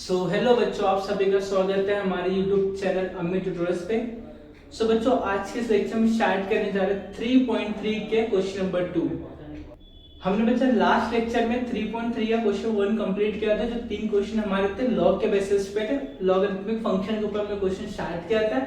Hello बच्चों, आप सभी का स्वागत है हमारे यूट्यूब चैनल अम्मी ट्यूटोरियल्स पे। बच्चों, आज के इस लेक्चर में स्टार्ट करने जा रहे हैं 3.3 के क्वेश्चन नंबर 2। हमने बच्चा लास्ट लेक्चर में 3.3 का क्वेश्चन 1 कंप्लीट किया था। जो 3 क्वेश्चन हमारे थे लॉग के बेसिस पे थे, लॉगरिथमिक फंक्शन के ऊपर हमने क्वेश्चन स्टार्ट किया था।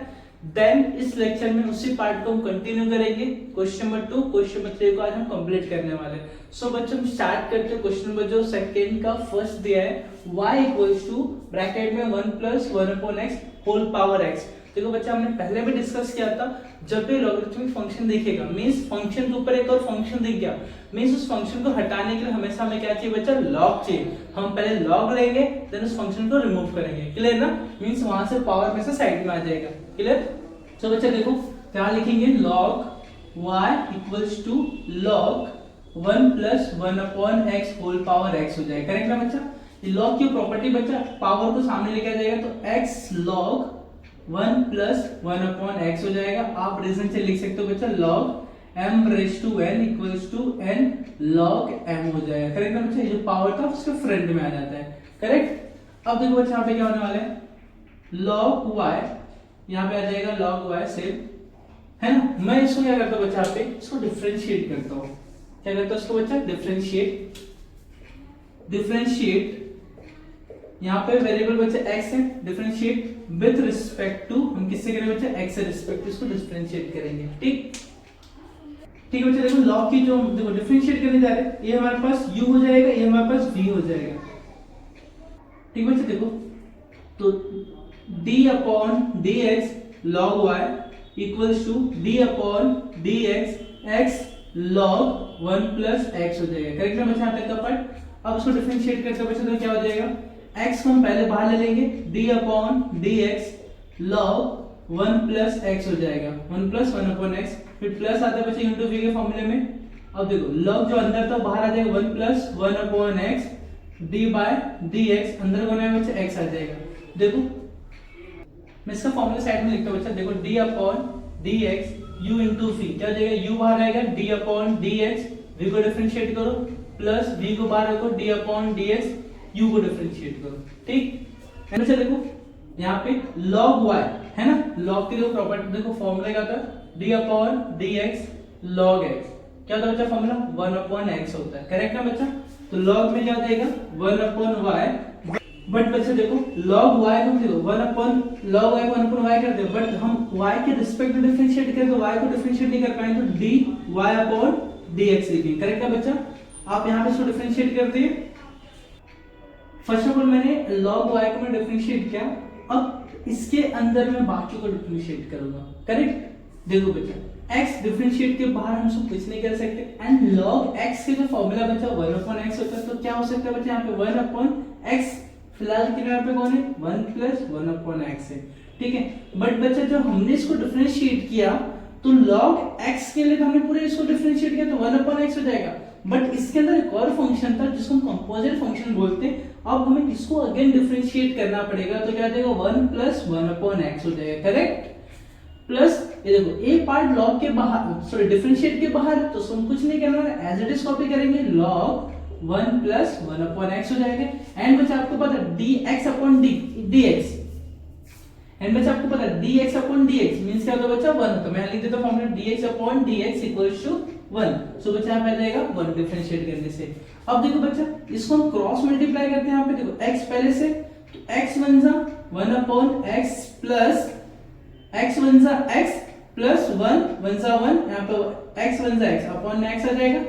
देन इस लेक्चर में उसी पार्ट को हम कंटिन्यू करेंगे। क्वेश्चन नंबर 2, क्वेश्चन नंबर 3 को आज हम कंप्लीट करने वाले हैं। बच्चों, हम स्टार्ट करते हैं क्वेश्चन नंबर जो सेकंड का फर्स्ट दिया है, y इक्वल्स टू ब्रैकेट में 1 plus 1 upon x whole power x। देखो बच्चा, हमने पहले भी डिस्कस किया था, जब भी लॉगरिथमिक फंक्शन दिखेगा मींस फंक्शन के ऊपर एक और फंक्शन दिख गया मींस उस फंक्शन को हटाने के लिए हमेशा हमें क्या चाहिए बच्चा, लॉग चाहिए। हम पहले लॉग लेंगे देन उस फंक्शन को रिमूव करेंगे। क्लियर ना? मींस वहां से पावर में से साइड में आ जाएगा। क्लियर? तो बच्चा देखो क्या लिखेंगे, log y equals to log 1 plus 1 upon x whole power x हो जाएगा। करेक्ट ना बच्चा? ये log की प्रॉपर्टी बच्चा पावर को सामने लेके आ जाएगा तो x log 1 plus 1 upon x हो जाएगा। आप रीजन से लिख सकते हो बच्चा log m raise to n equals to n log m हो जाएगा। करेक्ट ना बच्चा? ये जो पावर था उसके फ्रंट में आ जाता है। करेक्ट? अब देखो बच्चा यहाँ पे क्या होने वाला है, log y यहाँ पे आ जाएगा log y से, है ना। मैं इसको क्या करता हूँ बच्चा, यहाँ पे इसको डिफरेंशिएट करता हूँ। क्या करता हूँ इसको बच्चा, डिफरेंशिएट यहाँ पे वेरिएबल बच्चा x है, डिफरेंशिएट विद रिस्पेक्ट टू, हम किससे करेंगे बच्चा, x से रिस्पेक्ट टू इसको डिफरेंशिएट करेंगे। ठीक ठीक बच्चा, देखो log की जो देखो डिफरेंशिएट करने जा रहे हैं, ये हमारे पास u हो जाएगा, ये हमारे पास v हो जाएगा। ठीक बच्चा, देखो तो d upon dx log y equals to d upon dx x log 1 plus x हो जाएगा। करेक्ट ना बच्चा? यहाँ तक का पार्ट। अब इसको डिफरेंशिएट करके बच्चा तो क्या हो जाएगा, x को हम पहले बाहर ले लेंगे, d upon dx log 1 plus x हो जाएगा। 1 प्लस 1 अपॉन x, फिर प्लस आता है बच्चा इंटू v के फॉर्मूले में। अब देखो log जो अंदर था बाहर आ जाएगा, 1 plus 1 upon x d by dx, अंदर को ना बच्चा x आ जाएगा। देखो मैं इसका फॉर्मूला साइड में लिखता हूं बच्चा, देखो d upon dx u into v, क्या हो जाएगा, u बाहर आएगा, d अपॉन dx v को डिफरेंशिएट करो, प्लस v को बाहर रखो, d अपॉन dx u को डिफरेंशिएट करो। ठीक है बच्चा? देखो यहाँ पे log y है ना, log की देखो प्रॉपर्टी, देखो फॉर्मूला क्या था, d upon dx log x, क्या होता है बच्चा फॉर्मूला, 1 अपॉन x होता है। करेक्ट ना बच्चा? तो log में क्या हो जाएगा, 1 अपॉन y। बट बच्चे देखो log y को देखो 1 अपॉन log y को 1 अपॉन y कर दे, बट हम y के रिस्पेक्ट में डिफरेंशिएट करें तो y को डिफरेंशिएट नहीं कर पाएंगे, तो dy अपॉन dx लिखेंगे। करेक्ट है बच्चा? आप यहां पे इसको डिफरेंशिएट कर दिए। फर्स्ट ऑफ ऑल मैंने log y को मैं डिफरेंशिएट किया, अब इसके अंदर मैं बाकी को डिफरेंशिएट करूंगा। करेक्ट? देखो बच्चा x डिफरेंशिएट के बाहर हम सब कुछ नहीं कर सकते, एंड log x के जो फॉर्मूला बच्चा 1 अपॉन x होता है, तो क्या हो सकता है बच्चा, यहाँ पे 1 अपॉन x, फिलहाल किनारे पे कौन है, 1 प्लस 1 अपॉन x है। ठीक है? बट बच्चा जब हमने इसको डिफरेंशिएट किया तो log x के लिए तो हमने पूरे इसको डिफरेंशिएट किया तो 1 अपॉन x हो जाएगा, बट इसके अंदर एक और फंक्शन था जिसको हम कंपोजिट फंक्शन बोलते हैं। अब हमें इसको अगेन डिफरेंशिएट करना पड़ेगा, तो क्या हो जाएगा, 1 प्लस 1 अपॉन x हो जाएगा। करेक्ट? प्लस ये देखो ए पार्ट log के बाहर, सॉरी डिफरेंशिएट के बाहर, तो हम कुछ नहीं करना है, एज इट इज कॉपी करेंगे, log 1 प्लस 1 अपॉन x हो जाएगा। एंड बच्चा आपको पता है dx अपॉन dx, एंड बच्चा आपको पता है dx अपॉन dx मींस क्या होता है बच्चा, 1। तो मैं लिख देता हूं formula dx upon dx equals to 1। So बच्चा यहां पे आ जाएगा 1 डिफरेंशिएट करने से। अब देखो बच्चा इसको हम क्रॉस मल्टीप्लाई करते हैं, यहां पे देखो x पहले से, तो x 1 जा 1 अपॉन x प्लस x 1 जा x प्लस 1 1 जा 1, यहां पे x 1 जा x अपॉन x आ जाएगा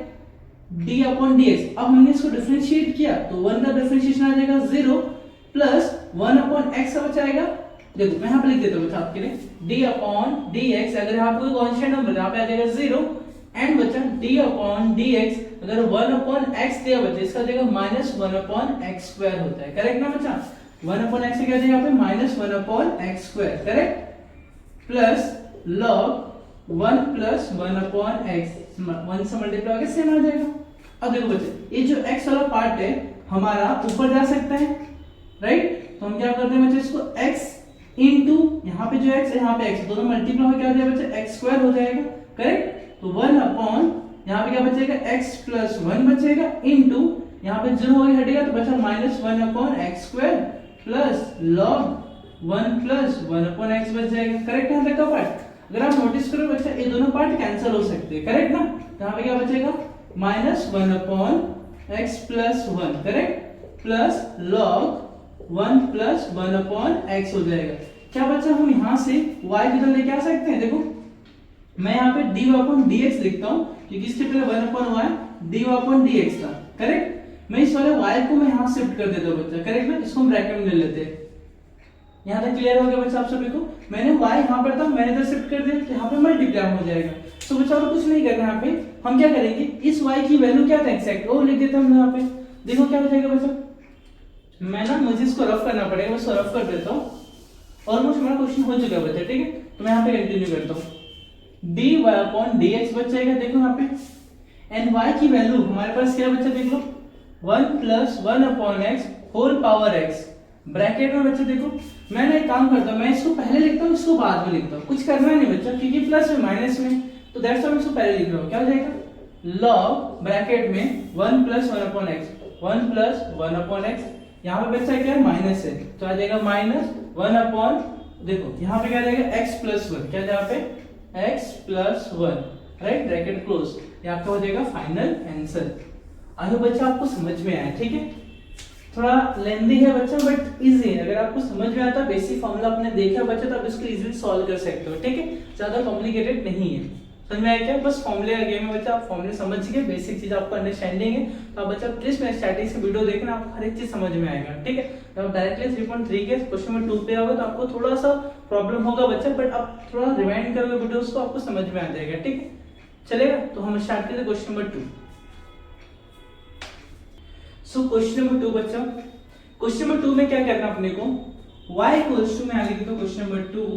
d अपॉन dx। अब हमने इसको डिफरेंशिएट किया तो 1 का डिफरेंशिएशन आ जाएगा 0 प्लस 1 अपॉन x का बचाएगा। देखो मैं यहां पे लिख देता हूं बच्चा आपके लिए, d अपॉन dx, अगर यहां पे कोई कांस्टेंट नंबर यहां पे आ जाएगा 0, एंड बच्चा d अपॉन dx, अगर 1 अपॉन x दिया बच्चा इसका जाएगा माइनस 1 अपॉन x स्क्वायर होता है। करेक्ट ना बच्चा? 1 अपॉन x से क्या जाएगा यहाँ पे minus 1 upon x square. Correct? Plus log 1 plus 1 upon x, 1 से मल्टीप्लाई करके सेम आ जाएगा। अब देखो बच्चे ये जो x वाला पार्ट है हमारा ऊपर जा सकता है, राइट? तो हम क्या करते हैं बच्चे, इसको x इनटू यहाँ पे जो x है यहाँ पे x, दोनों मल्टीप्लाई हो क्या हो जाएगा बच्चे, x स्क्वायर हो जाएगा। करेक्ट? तो 1 अपॉन यहाँ पे क्या बचेगा, x प्लस 1 बचेगा, इनटू यहाँ पे 0 हो गया हटेगा तो बचा minus 1 upon x square plus log 1 plus 1 upon x बच जाएगा। करेक्ट है यहाँ तक का पार्ट? अगर आप नोटिस करो बच्चा ये दोनों पार्ट कैंसिल हो सकते हैं, करेक्ट ना? तो यहाँ पे क्या बचेगा minus 1 upon x plus 1, correct, plus log 1 plus 1 upon x हो जाएगा। क्या बच्चा हम यहाँ से y की तरह लेके आ सकते हैं? देखो मैं यहाँ पे dy अपॉन dx लिखता हूँ क्योंकि इसके पहले 1 upon y dy upon dx था, करेक्ट। मैं इस वाले y को मैं यहाँ शिफ्ट कर देता हूँ बच्चा, करेक्ट ना? इसको हम ब्रैकेट में ले लेते हैं। यहाँ तक क्लियर हो गया बच्चा आप सभी को? मैंने y यहाँ पर था, मैंने इधर शिफ्ट कर दिया तो यहाँ पे मल्टीप्लाई हो जाएगा। तो बच्चा और कुछ नहीं करना, यहाँ पे हम क्या करेंगे, इस y की वैल्यू क्या था एग्जैक्ट वो लिख देता हूँ यहाँ पे। देखो क्या हो जाएगा बच्चा, मैं ना मुझे इसको रफ करना पड़ेगा, मैं इसको रफ कर देता हूँ। ऑलमोस्ट हमारा क्वेश्चन हो चुका है बच्चा, ठीक है? तो मैं यहाँ पे कंटिन्यू करता हूँ। dy अपॉन dx बच जाएगा, देखो यहाँ पे एंड y की वैल्यू हमारे पास क्या बच्चा, देख लो 1 plus 1 upon x whole power x bracket में। बच्चा देखो मैं ना एक काम करता हूँ, मैं इसको पहले लिखता हूँ इसको बाद में लिखता हूँ, कुछ करना नहीं बच्चा क्योंकि प्लस में माइनस में, तो दैट्स व्हाई मैं इसको पहले लिख रहा हूँ। क्या हो जाएगा लॉग ब्रैकेट में 1 plus 1 upon x, 1 plus 1 upon x, यहाँ पे बच्चा क्या है माइनस है तो आ जाएगा माइनस 1 अपॉन, देखो यहाँ पे क्या आ जाएगा x प्लस 1, क्या यहाँ पे x plus 1, right, bracket close. ये आपका हो जाएगा फाइनल आंसर। आई होप बच्चा आपको समझ में आया, ठीक है? थोड़ा लेंदी है बच्चा बट इजी है। अगर आपको समझ में आता बेसिक फॉर्मूला आपने देखा बच्चा तो आप इसको इजीली सॉल्व कर सकते हो, ठीक है? ज्यादा कॉम्प्लिकेटेड नहीं है। समझ में आया क्या? बस फॉर्मूले का गेम है बच्चा, आप फॉर्मूले समझ गए, बेसिक चीज आपको अंडरस्टैंडिंग है तो आप बच्चा प्लीज मेरे स्टैटिस्टिक्स का वीडियो देखना, आपको हर एक चीज समझ में आएगा, ठीक है? जब आप डायरेक्टली 3.3 के क्वेश्चन नंबर 2 पे आओगे तो आपको थोड़ा सा प्रॉब्लम होगा बच्चा, बट आप थोड़ा रिवाइंड करोगे वीडियोस को आपको समझ में आ जाएगा, ठीक है? चलेगा? तो हम स्टार्ट करते हैं question number 2। So question number 2 बच्चा, क्वेश्चन नंबर 2 में क्या करना अपने को, y इक्वल्स टू, मैं आगे लिखता हूं question number 2,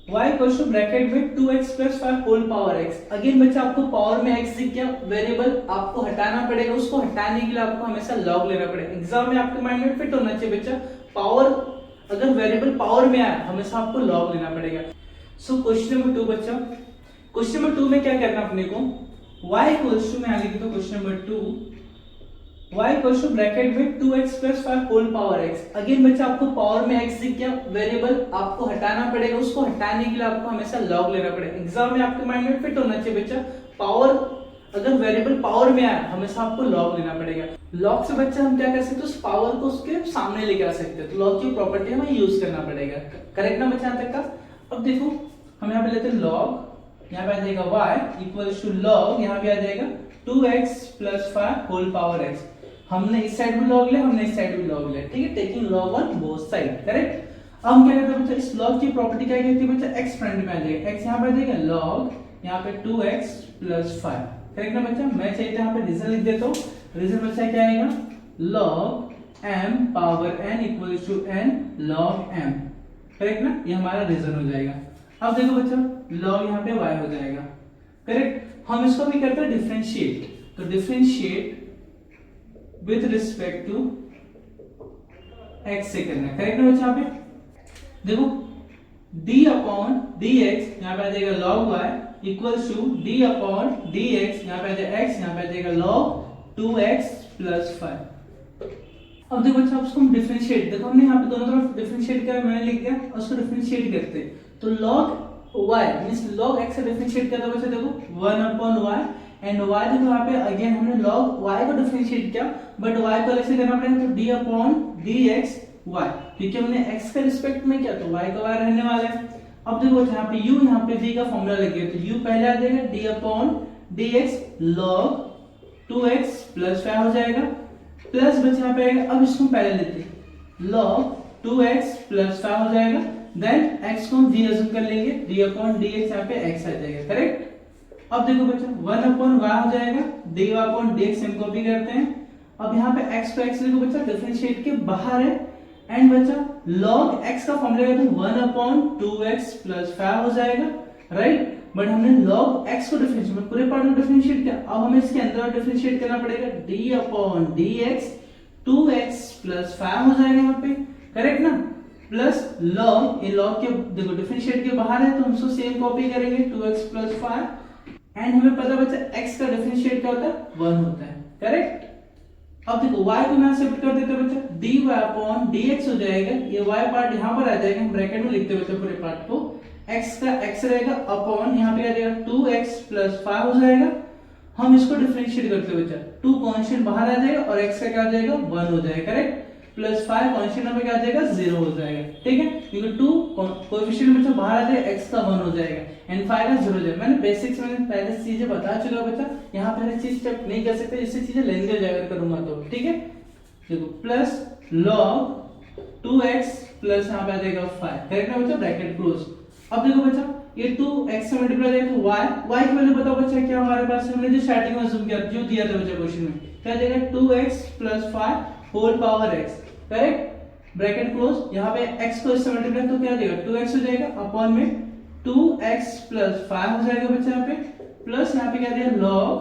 y equals to bracket में 2x plus 5 whole power x। Again बच्चा आपको पावर में x दिख गया, वेरिएबल आपको हटाना पड़ेगा, उसको हटाने के लिए आपको हमेशा log लेना पड़ेगा। एग्जाम में आपके माइंड में फिट होना चाहिए बच्चा, पावर अगर वेरिएबल पावर में आया हमेशा आपको log लेना पड़ेगा। सो क्वेश्चन नंबर 2 बच्चा, क्वेश्चन नंबर 2 में क्या करना अपने को, y इक्वल्स टू, मैं आगे लिखता हूं question number 2, y equals to bracket में 2x plus 5 whole power x। Again बच्चा आपको पावर में x दिख गया, वेरिएबल आपको हटाना पड़ेगा, उसको हटाने के लिए आपको हमेशा log लेना पड़ेगा। एग्जाम में आपके माइंड में फिट होना चाहिए बच्चा, पावर अगर वेरिएबल पावर में आया हमेशा आपको log लेना पड़ेगा। log से बच्चा हम क्या कर सकते हैं, उस पावर को उसके सामने लेके आ सकते हैं, तो log की प्रॉपर्टी हमें यूज करना पड़ेगा। करेक्ट ना बच्चा यहाँ तक का? अब देखो हम यहाँ पे लेते हैं log, यहाँ पे आ जाएगा y इक्वल्स टू log, यहाँ पे आ जाएगा 2x plus 5 whole power x। हमने इस साइड भी log लिया, हमने इस साइड भी log लिया, ठीक है? Taking log on both side, correct? अब हम क्या करते हैं बच्चा, इस log की प्रॉपर्टी क्या कहती है बच्चा, x फ्रंट में आ जाएगा, x यहाँ पे आ जाएगा log, यहाँ पे 2x प्लस 5, करेक्ट ना बच्चा? मैं चाहिए यहाँ पे रीजन लिख देता हूँ, रीजन बच्चा क्या आएगा, log m power n equals to n log m, correct ना? ये हमारा रीजन हो जाएगा। अब देखो बच्चा log यहाँ पे y हो जाएगा, करेक्ट? हम इसको भी करते हैं डिफरेंशिएट, तो differentiate with respect to x से करना है, करेक्ट ना बच्चा? यहाँ पे देखो d अपॉन dx, यहाँ पे आ जाएगा log y equals to d upon dx, यहाँ पे आ जाएगा x, यहाँ पे आ जाएगा log 2x प्लस 5। अब देखो बच्चा उसको हम डिफरेंशिएट, देखो हमने यहाँ पे दोनों तरफ डिफरेंशिएट किया, मैंने लिख दिया, और उसको डिफरेंशिएट करते हैं तो log y means log x से डिफरेंशिएट करते हैं बच्चा, देखो 1 अपॉन y एंड y देखो यहाँ पे अगेन हमने log y को डिफरेंशिएट किया, बट y को अलग से करना पड़ेगा तो d अपॉन dx y, क्योंकि हमने x के रिस्पेक्ट में किया तो y का y रहने वाला है। अब देखो यहाँ पे u, यहाँ पे v का फॉर्मूला लग गया, तो u पहले आ जाएगा d upon dx log 2x plus 5 हो जाएगा, प्लस बच्चा यहाँ पे आएगा, अब इसको पहले लेते हैं log 2x प्लस 5 हो जाएगा, देन x को हम v अज्यूम कर लेंगे, d अपॉन dx यहाँ पे x आ जाएगा, करेक्ट? अब देखो बच्चा 1 अपॉन y हो जाएगा, dy अपॉन dx हम कॉपी करते हैं। अब यहाँ पे x को x देखो बच्चा डिफरेंशिएट के बाहर है, एंड बच्चा log x का फॉर्मूला है तो 1 अपॉन 2x प्लस 5 हो जाएगा, राइट? बट हमने log x को डिफरेंशिएट पूरे पार्ट में डिफरेंशिएट किया, अब हमें इसके अंदर डिफरेंशिएट करना पड़ेगा, d upon dx 2x plus 5 हो जाएगा यहाँ पे, करेक्ट ना? प्लस log, ये log के देखो डिफरेंशिएट के बाहर है तो हम इसको सेम कॉपी करेंगे 2x प्लस 5, एंड हमें पता बच्चा x का डिफरेंशिएट क्या होता है 1 होता है, करेक्ट? अब देखो y को यहाँ शिफ्ट कर देते हैं बच्चा, dy अपॉन dx हो जाएगा, ये y पार्ट यहाँ पर आ जाएगा, हम ब्रैकेट में लिखते हैं बच्चा पूरे पार्ट को, x का x रहेगा अपॉन यहाँ पे आ जाएगा 2x प्लस 5 हो जाएगा। हम इसको डिफरेंशिएट करते हैं बच्चा, 2 कांस्टेंट बाहर आ जाएगा और x का क्या आ जाएगा 1 हो जाएगा, करेक्ट, प्लस 5 कांस्टेंट यहाँ पे क्या आ जाएगा 0 हो जाएगा, ठीक है, क्योंकि 2 कोएफिशिएंट बच्चा बाहर आ जाएगा, x का 1 हो जाएगा एंड 5 का 0 हो जाएगा। मैंने बेसिक्स में पहले चीजें बता चुका बच्चा, यहाँ पहले चीज स्टेप नहीं कर सकते, इससे चीजें लेंदी हो जाएगा करूंगा तो, ठीक है। देखो प्लस log 2x प्लस यहाँ पे आ जाएगा 5, करेक्ट है बच्चा, ब्रैकेट क्लोज। अब देखो बच्चा ये 2x से मल्टीप्लाई जाएगा तो y की वैल्यू बताओ बच्चा क्या हमारे पास हमने जो स्टार्टिंग में अज्यूम किया जो दिया था बच्चा क्वेश्चन में, क्या जाएगा 2x plus 5 whole power x, correct, bracket close. यहाँ पे x को इससे मल्टीप्लाई तो क्या जाएगा 2x हो जाएगा अपॉन में 2x प्लस 5 हो जाएगा बच्चा यहाँ पे, प्लस यहाँ पे क्या जाएगा log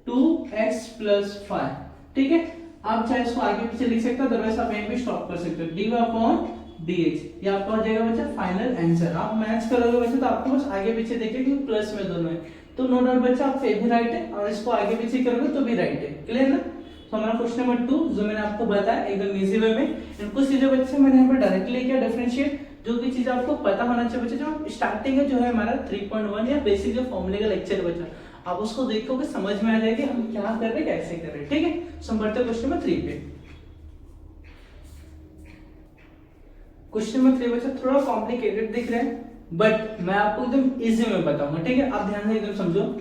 2x प्लस 5, ठीक है। आप चाहे इसको आगे पीछे लिख सकते हो, अदरवाइज आप यहीं पे स्टॉप कर सकते हो, dy अपॉन dx, ये आपका हो जाएगा बच्चा फाइनल आंसर। आप मैच करोगे बच्चा तो आपको बस आगे पीछे देखिए कि प्लस में दोनों है, तो नो डाउट बच्चा आप भी राइट है और इसको आगे पीछे करोगे तो भी राइट है, क्लियर ना। तो हमारा क्वेश्चन नंबर 2 जो मैंने आपको बताया एकदम इजी वे में, इनको सीधे बच्चे मैंने यहाँ पे डायरेक्टली किया डिफरेंशिएट, जो भी चीज आपको पता होना चाहिए बच्चे, जो स्टार्टिंग है जो है हमारा 3.1 या बेसिक जो फॉर्मूले का लेक्चर है बच्चा, आप उसको देखोगे समझ में आ जाएगी हम क्या कर रहे हैं कैसे कर रहे हैं, ठीक है। सो हम बढ़ते हैं क्वेश्चन नंबर 3 पे। क्वेश्चन नंबर 3 बच्चा थोड़ा कॉम्प्लिकेटेड दिख रहा है बट मैं आपको एकदम इजी में बताऊंगा, ठीक है, आप ध्यान से एकदम समझो।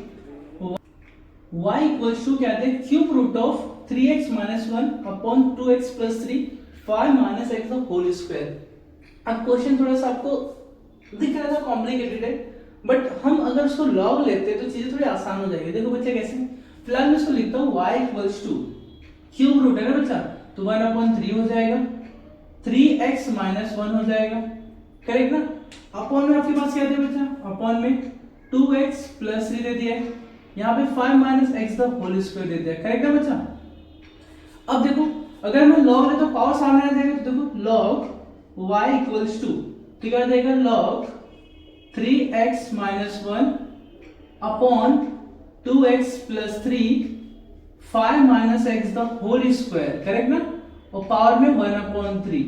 y इक्वल्स टू क्या है cube root of 3x minus 1 upon 2x plus 3 5 minus x the whole square. अब क्वेश्चन थोड़ा सा आपको दिख रहा था कॉम्प्लिकेटेड है बट हम अगर इसको लॉग लेते हैं तो चीजें थोड़ी आसान हो जाएगी। देखो बच्चे कैसे, फिलहाल मैं इसको लिखता हूँ y equals to cube root है ना बच्चा, तो 1 अपॉन 3 हो जाएगा, 3x माइनस 1 हो जाएगा, करेक्ट ना। अपॉन में आपके पास क्या दिया बच्चा, अपॉन में 2x प्लस 3 दे दिया है, यहाँ पे 5 minus x the whole square दे दिया, करेक्ट है बच्चा। अब देखो अगर मैं log ले तो पावर सामने आ जाएगा, तो देखो log y इक्वल्स टू क्या आ जाएगा log 3x minus 1 upon 2x plus 3 5 minus x the whole square, correct ना, और पावर में 1 अपॉन 3,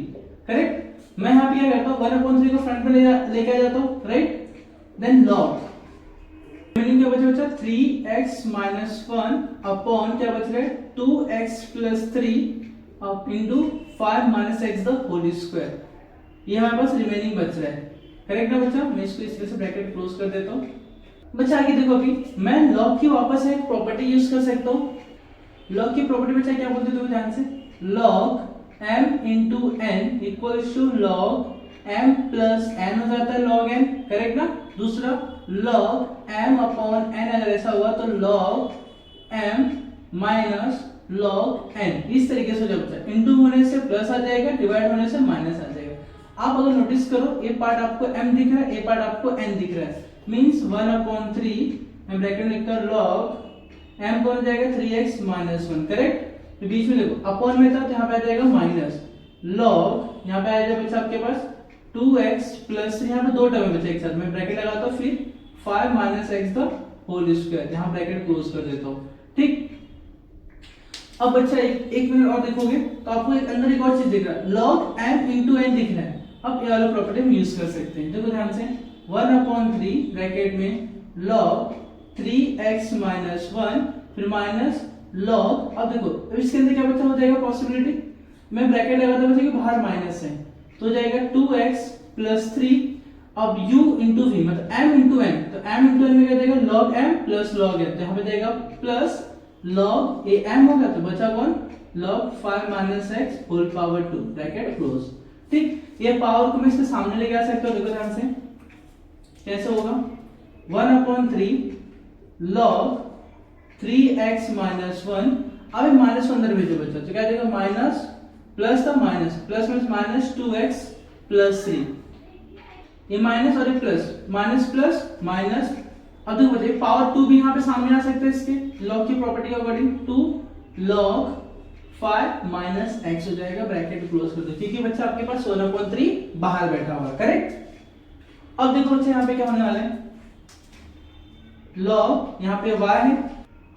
करेक्ट। मैं यहाँ पे क्या करता हूँ 1 अपॉन 3 को फ्रंट में लेके आ जाता हूँ, राइट, देन log मीनिंग क्या बचा बच्चा 3x माइनस 1 अपॉन क्या बच रहा है 2x plus 3 up into 5 minus x the whole square, ये हमारे पास रिमेनिंग बच रहा है, करेक्ट ना बच्चा। मैं इसको इस तरह से ब्रैकेट क्लोज कर देता हूँ बच्चा। आगे देखो अभी मैं log की वापस एक प्रॉपर्टी यूज कर सकता हूँ, log की प्रॉपर्टी बच्चा क्या बोलते हो ध्यान से, log m into n equals to log m plus n हो जाता है log n, करेक्ट ना। दूसरा log m अपॉन n अगर ऐसा हुआ तो log m minus log n, इस तरीके से हो जाएगा, इंटू होने से प्लस आ जाएगा, डिवाइड होने से माइनस आ जाएगा। आप अगर नोटिस करो ये पार्ट आपको m दिख रहा है, ये पार्ट आपको n दिख रहा है, मींस 1 अपॉन 3 मैं ब्रैकेट में लिखता हूं log m कौन जाएगा 3x माइनस 1, करेक्ट। तो बीच में देखो अपॉन में था तो यहाँ पे आ जाएगा माइनस log, यहाँ पे आ जाएगा बच्चा आपके पास 2x प्लस यहाँ पे दो टर्म बचे एक साथ, मैं ब्रैकेट लगाता हूँ, फिर 5 minus x the whole square, यहाँ ब्रैकेट क्लोज कर देता हूँ, ठीक। अब बच्चा एक मिनट और देखोगे तो आपको एक अंदर एक और चीज दिख रहा है, log m into n दिख रहा है। अब ये वाला प्रॉपर्टी हम यूज कर सकते हैं, देखो ध्यान से 1 अपॉन 3 ब्रैकेट में log 3x माइनस 1 फिर माइनस log, अब देखो इसके अंदर क्या बचा हो जाएगा पॉसिबिलिटी, मैं ब्रैकेट लगाता हूँ कि बाहर माइनस है तो हो जाएगा 2x प्लस 3, अब u इंटू v मतलब m इंटू n, तो m इंटू n में क्या जाएगा log m plus log n, तो यहाँ पे जाएगा प्लस log a m होगा तो बचा कौन log 5 minus x whole power 2 bracket close, ठीक। ये पावर को मैं इसके सामने लेके आ सकता हूँ, देखो ध्यान से कैसे होगा 1 अपॉन 3 log 3x माइनस 1, अब माइनस अंदर भेजो बच्चा तो क्या जाएगा माइनस प्लस था माइनस, प्लस में माइनस 2x प्लस 3, ये माइनस और ये प्लस, माइनस प्लस माइनस, अब देखो बच्चे पावर 2 भी यहाँ पे सामने आ सकता है इसके log की प्रॉपर्टी के अकॉर्डिंग, 2 log 5 माइनस x हो जाएगा, ब्रैकेट क्लोज कर दो क्योंकि बच्चा आपके पास 1/3 बाहर बैठा हुआ है, करेक्ट। अब देखो बच्चे यहाँ पे क्या होने वाला है, log यहाँ पे y है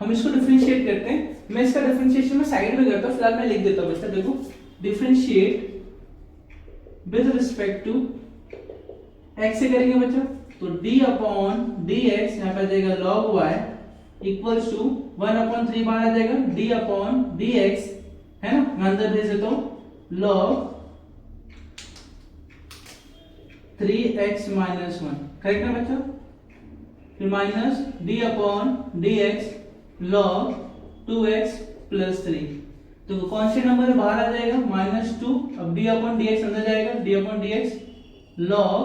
हम इसको डिफरेंशिएट करते हैं। मैं इसका डिफरेंशिएशन में साइड में करता हूँ, फिलहाल मैं लिख देता हूँ बच्चा। देखो differentiate with respect to x से करेंगे बच्चा, तो d अपॉन dx यहाँ पे आ जाएगा log y इक्वल्स टू 1/3 बाहर आ जाएगा d अपॉन dx, है ना, मैं अंदर भेज देता हूँ log 3x माइनस 1, करेक्ट है बच्चा, फिर minus d upon dx log 2x plus 3, तो कौन से नंबर बाहर आ जाएगा -2, अब d अपॉन dx अंदर जाएगा, d upon dx log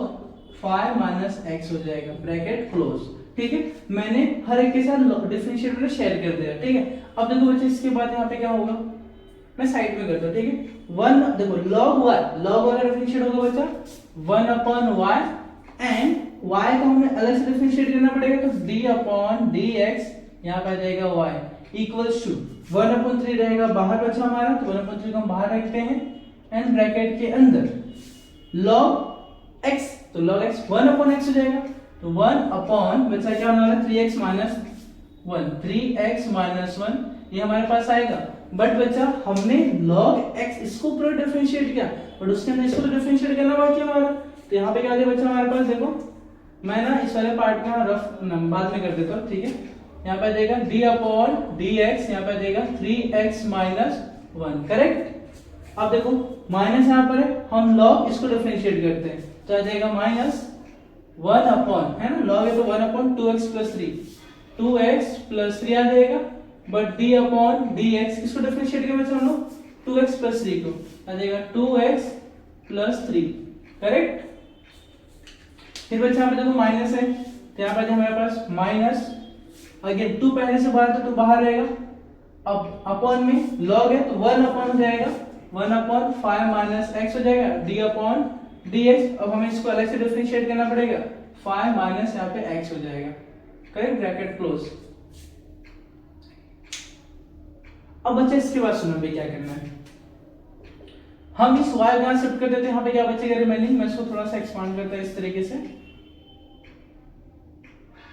5 minus x हो जाएगा, ब्रैकेट क्लोज। ठीक है, मैंने हर एक के साथ डिफरेंशिएट में शेयर कर दिया। ठीक है, अब देखो बच्चे इसके बाद यहाँ पे क्या होगा, मैं साइड में करता हूँ। ठीक है, 1 देखो log y का डिफरेंशिएट होगा बच्चा 1 अपॉन y, एंड y को हमें अलग से डिफरेंशिएट करना पड़ेगा, तो d अपॉन dx यहाँ पे आ जाएगा y इक्वल्स टू 1/3 रहेगा बाहर बचा हमारा, तो 1/3 को हम बाहर रखते हैं, एंड ब्रैकेट के अंदर log x, तो log x 1/x हो जाएगा, तो 1 अपॉन बचा क्या होने वाला 3x माइनस 1, 3x माइनस 1 ये हमारे पास आएगा। बट बच्चा हमने log x इसको पूरा डिफरेंशिएट किया, बट उसके अंदर इसको तो डिफरेंशिएट करना बाकी है हमारा, तो यहाँ पे क्या है बच्चा हमारे पास, देखो मैं ना इस वाले पार्ट में रफ बाद में कर देता हूँ। ठीक है, यहाँ पे आ जाएगा d अपॉन dx, यहाँ पे आ जाएगा 3x माइनस 1, करेक्ट। अब देखो माइनस यहाँ पर है, हम log इसको डिफरेंशिएट करते हैं, तो आ जाएगा -1 अपॉन, है ना, log है तो 1 upon 2x plus 3, 2x plus 3 आ जाएगा, बट d अपॉन dx इसको डिफरेंशिएट किया बच्चा हम लोग 2x प्लस 3 को, आ जाएगा 2x प्लस 3, करेक्ट। फिर बच्चा यहाँ पे देखो माइनस है, तो यहाँ पे हमारे पास माइनस, अगेन 2 पहले से बाहर तो 2 बाहर रहेगा, अब अपॉन में log है तो 1 अपॉन हो जाएगा 1 अपॉन 5 माइनस x हो जाएगा, d अपॉन dx, अब हमें इसको अलग से डिफरेंशिएट करना पड़ेगा, 5 माइनस यहाँ पे x हो जाएगा, करेक्ट, ब्रैकेट क्लोज। अब बच्चे इसके बाद सुनो भाई क्या करना है, हम इस y यहां शिफ्ट कर देते हैं, यहाँ पे क्या बचेगा रिमेनिंग, मैं इसको थोड़ा सा एक्सपांड करता हूं इस तरीके से,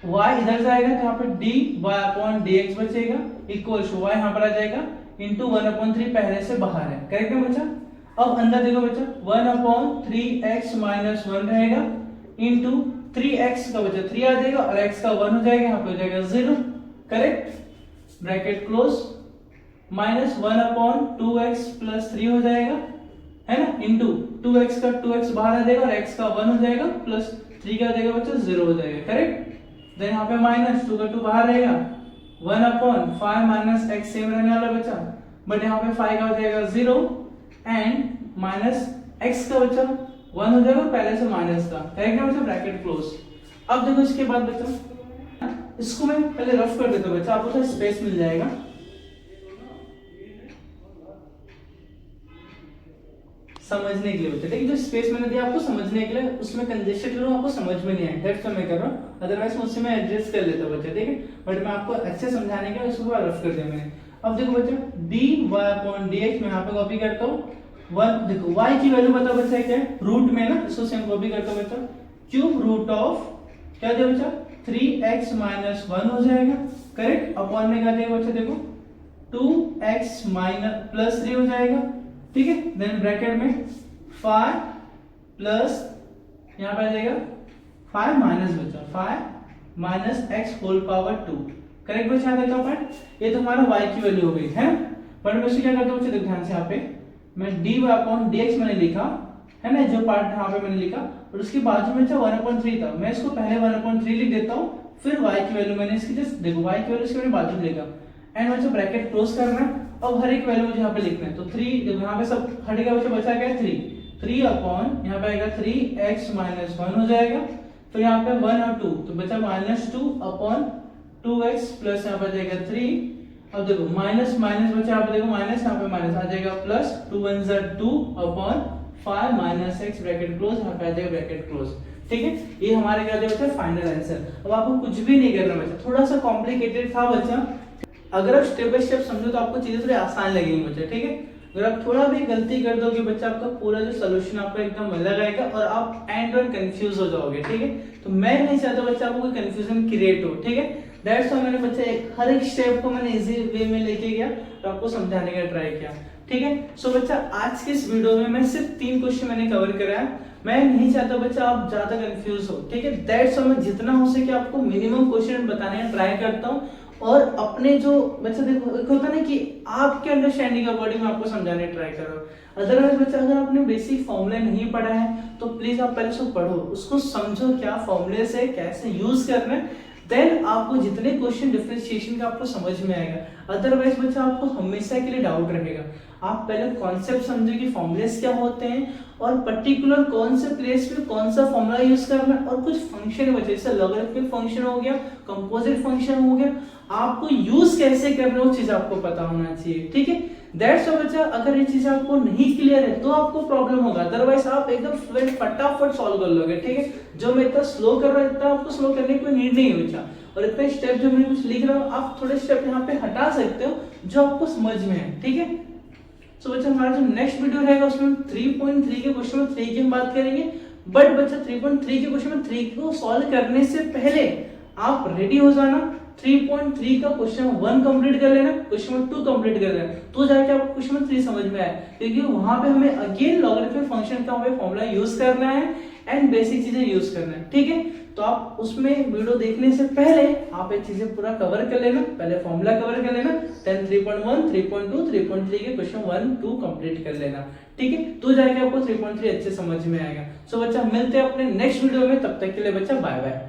y इधर जाएगा तो यहाँ पे dy अपॉन dx बचेगा इक्वल टू y यहाँ पर आ जाएगा इंटू 1/3 पहले से बाहर है, करेक्ट है बच्चा। अब अंदर देखो बच्चा 1/3x माइनस 1 रहेगा इंटू 3x का बच्चा 3 आ जाएगा और x का 1 हो जाएगा, यहाँ पे हो जाएगा 0, correct, bracket close, minus 1/2x plus 3 हो जाएगा, है ना, इंटू 2x का 2x बाहर आ जाएगा और x का 1 हो जाएगा, प्लस 3 का आ जाएगा बच्चा 0 हो जाएगा, करेक्ट। देन यहाँ पे माइनस 2 का 2 बाहर रहेगा, 1/5 माइनस x सेम रहने वाला बच्चा, बट यहाँ पे 5 का हो जाएगा 0, एंड माइनस x का बच्चा 1 हो जाएगा पहले से माइनस का, करेक्ट है बच्चा, ब्रैकेट क्लोज। अब देखो इसके बाद बच्चा इसको मैं पहले रफ कर देता हूँ बच्चा, आपको थोड़ा स्पेस मिल जाएगा, समझने के लिए बच्चा, ठीक है, जो स्पेस मैंने दिया आपको समझने के लिए, उसमें कंजेस्टेड करूँ आपको समझ में नहीं आए, दैट्स व्हाई मैं कर रहा हूँ, अदरवाइज मुझसे मैं एडजस्ट कर लेता बच्चा, ठीक है, बट मैं आपको अच्छे समझाने के लिए इसको पूरा रफ कर दिया मैंने। अब देखो बच्चा dy अपॉन dx मैं यहाँ पे कॉपी करता हूँ, 1 देखो y की वैल्यू पता बच्चा क्या है, रूट में ना, इसको सेम कॉपी करता हूँ बच्चा, क्यूब रूट ऑफ क्या दिया बच्चा 3x माइनस 1 हो जाएगा, करेक्ट, अपॉन में क्या देगा बच्चा देखो 2x माइनस प्लस 3 हो जाएगा, ठीक है, देन ब्रैकेट में 5 प्लस यहाँ पे आ जाएगा 5 माइनस बचा 5 minus x whole power 2, correct बच्चा, यहाँ देता हूँ पॉइंट, ये तो हमारा y की वैल्यू हो गई है, बट मैं इसको क्या करता हूँ बच्चे देखो ध्यान से, यहाँ पे मैं dy अपॉन dx मैंने लिखा है ना, जो पार्ट यहाँ पे मैंने लिखा, और उसके बाजू में 1/3 था, मैं इसको पहले 1/3 लिख देता हूँ, फिर y की वैल्यू मैंने इसकी जस्ट देखो y की वैल्यू इसके मैंने बाजू में लिखा, एंड बच्चा ब्रैकेट क्लोज करना है, अब हर एक वैल्यू मुझे यहाँ पे लिखना है, तो 3 देखो यहाँ पे सब हटेगा बच्चा, बचा क्या 3 अपॉन यहाँ पे आएगा 3x माइनस 1 हो जाएगा, फिर यहाँ पे 1 और 2 तो बचा -2 अपॉन 2x प्लस यहाँ पे आ जाएगा 3, अब देखो माइनस माइनस बचा, यहाँ पे देखो माइनस, यहाँ पे माइनस आ जाएगा plus 2 1 2 upon 5 minus x bracket close, यहाँ पे आ जाएगा ब्रैकेट क्लोज, ठीक है, ये हमारे क्या बच्चा फाइनल आंसर। अब आपको कुछ भी नहीं करना बच्चा, थोड़ा सा कॉम्प्लिकेटेड था बच्चा, अगर आप स्टेप बाय स्टेप समझो तो आपको चीजें थोड़ी आसान लगेंगी बच्चा, ठीक है, अगर आप थोड़ा भी गलती कर दोगे बच्चा, आपका पूरा जो सोल्यूशन आपको एकदम अलग आएगा और आप एंड और कंफ्यूज हो जाओगे, ठीक है, तो मैं नहीं चाहता बच्चा आपको कोई कंफ्यूजन क्रिएट हो, ठीक है, दैट्स व्हाई मैंने बच्चा हर एक स्टेप को मैंने इजी वे में लेके गया और आपको समझाने का ट्राई किया। ठीक है, सो बच्चा आज के इस वीडियो में मैं सिर्फ 3 क्वेश्चन मैंने कवर कराया। मैं नहीं चाहता बच्चा आप ज्यादा कंफ्यूज हो। ठीक है, दैट्स व्हाई मैं जितना हो सके आपको मिनिमम क्वेश्चन बताने का ट्राई करता हूँ और अपने जो बच्चा देखो एक होता है ना कि आपके अंडरस्टैंडिंग अकॉर्डिंग मैं आपको समझाने ट्राई कर रहा हूँ। अदरवाइज बच्चा अगर आपने बेसिक फॉर्मूले नहीं पढ़ा है तो प्लीज आप पहले उसको पढ़ो, उसको समझो क्या फॉर्मूले से कैसे यूज करना है, देन आपको जितने क्वेश्चन डिफरेंशिएशन का आपको समझ में आएगा। अदरवाइज बच्चा आपको हमेशा के लिए डाउट रहेगा। आप पहले कॉन्सेप्ट समझो कि फॉर्मूलेस क्या होते हैं और पर्टिकुलर कौन से प्लेस पे कौन सा फॉर्मूला यूज करना है, और कुछ फंक्शन बचे जैसे लॉगरिथमिक फंक्शन हो गया, कंपोजिट फंक्शन हो गया, आपको यूज कैसे करना है वो चीज आपको पता होना चाहिए। ठीक है, दैट्स व्हाई बच्चा अगर ये चीज आपको नहीं क्लियर है तो आपको प्रॉब्लम होगा, अदरवाइज आप एकदम फटाफट सॉल्व कर लोगे। ठीक है, जो मैं इतना स्लो कर रहा हूँ इतना आपको स्लो करने की कोई नीड नहीं है बच्चा, और इतने स्टेप जो मैं कुछ लिख रहा हूँ आप थोड़े स्टेप यहाँ पे हटा सकते हो जो आपको समझ में है। ठीक है, सो बच्चा हमारा जो नेक्स्ट वीडियो रहेगा उसमें 3.3 के क्वेश्चन में 3 की हम बात करेंगे। बट बच्चा 3.3 के क्वेश्चन में 3 को सॉल्व करने से पहले आप रेडी हो जाना। 3.3 का क्वेश्चन 1 कंप्लीट कर लेना, क्वेश्चन 2 कंप्लीट कर लेना, तो जाके आपको क्वेश्चन 3 समझ में आए, क्योंकि वहां पे हमें अगेन लॉगरिथमिक फंक्शन का हमें फॉर्मूला यूज करना है एंड बेसिक चीजें यूज करना है। ठीक है, तो आप उसमें वीडियो देखने से पहले आप ये चीजें पूरा कवर कर लेना, पहले फॉर्मूला कवर कर लेना, देन 3.1, 3.2, 3.3 के क्वेश्चन 1, 2 कंप्लीट कर लेना। ठीक है, तो जाके आपको 3.3 अच्छे समझ में आएगा। सो बच्चा मिलते हैं अपने नेक्स्ट वीडियो में, तब तक के लिए बच्चा बाय बाय।